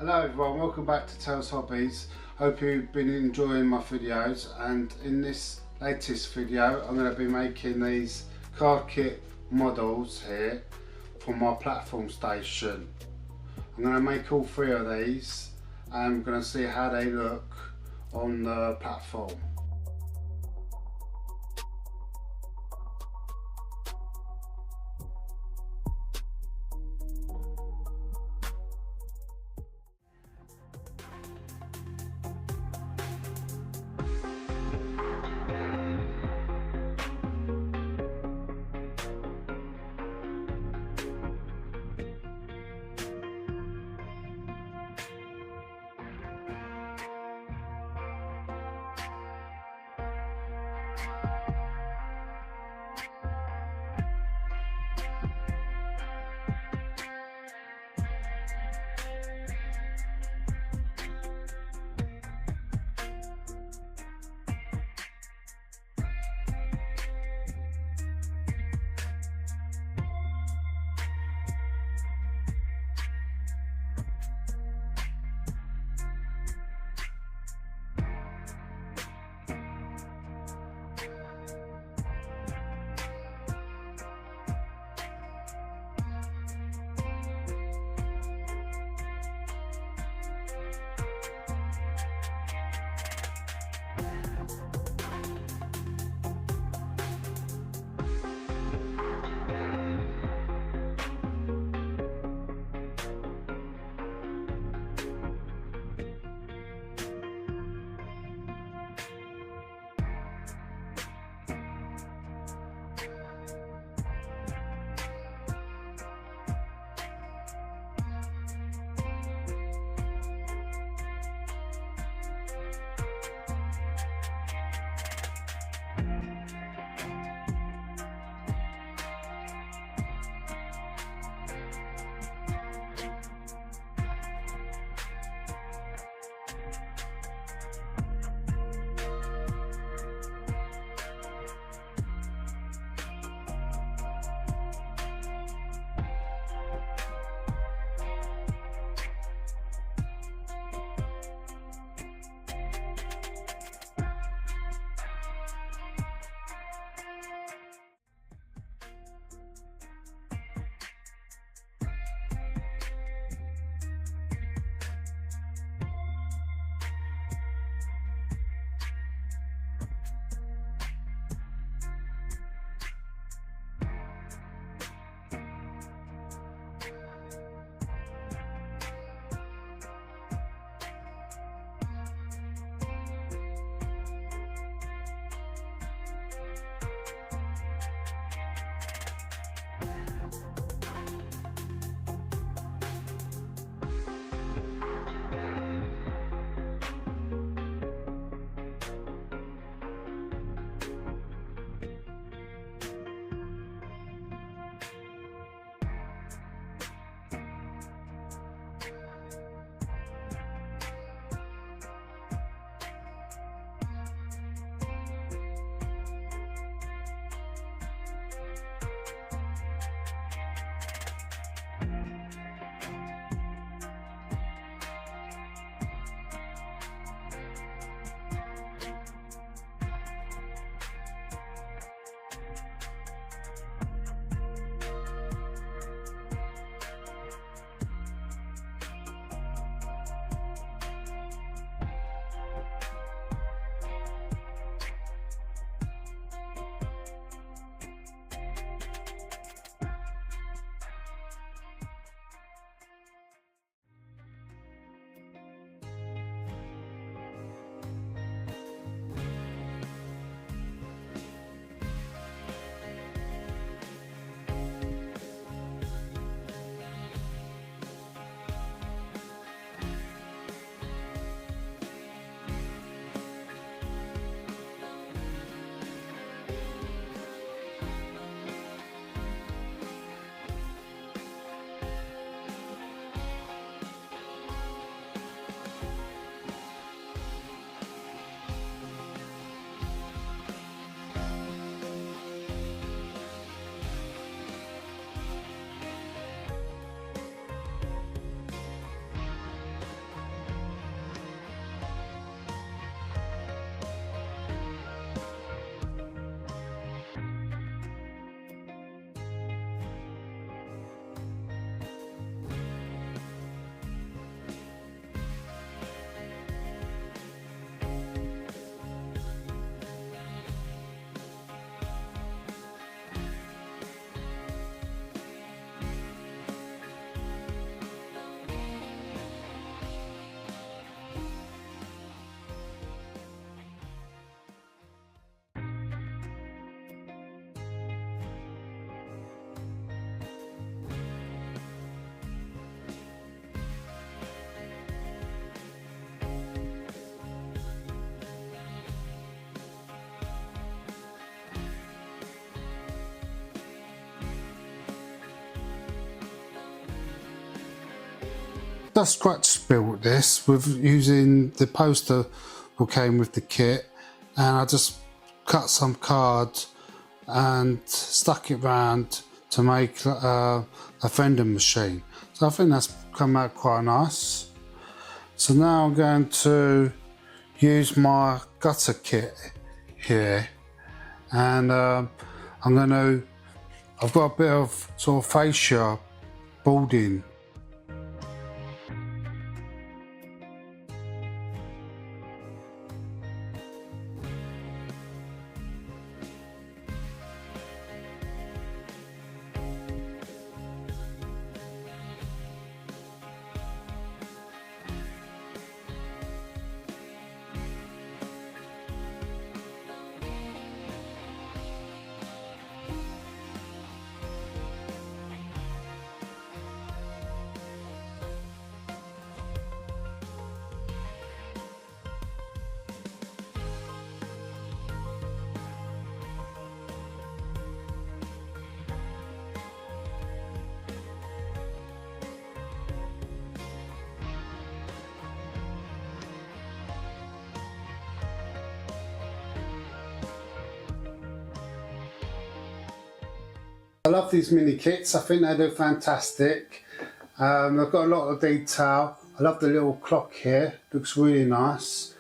Hello everyone, welcome back to Tales Hobbies. Hope you've been enjoying my videos, and in this latest video I'm going to be making these card kit models here for my platform station. I'm going to make all three of these and I'm going to see how they look on the platform. just scratch built this with using the poster that came with the kit, and I just cut some cards and stuck it round to make a vending machine. So I think that's come out quite nice. So now I'm going to use my gutter kit here, and I've got a bit of sort of fascia boarding. I love these mini kits. I think they do fantastic. They've got a lot of detail. I love the little clock here, looks really nice,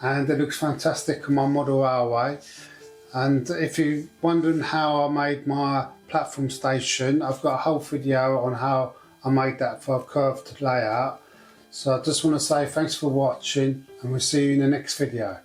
and it looks fantastic on my model railway. And if you're wondering how I made my platform station, I've got a whole video on how I made that for a curved layout. So I just want to say thanks for watching, and we'll see you in the next video.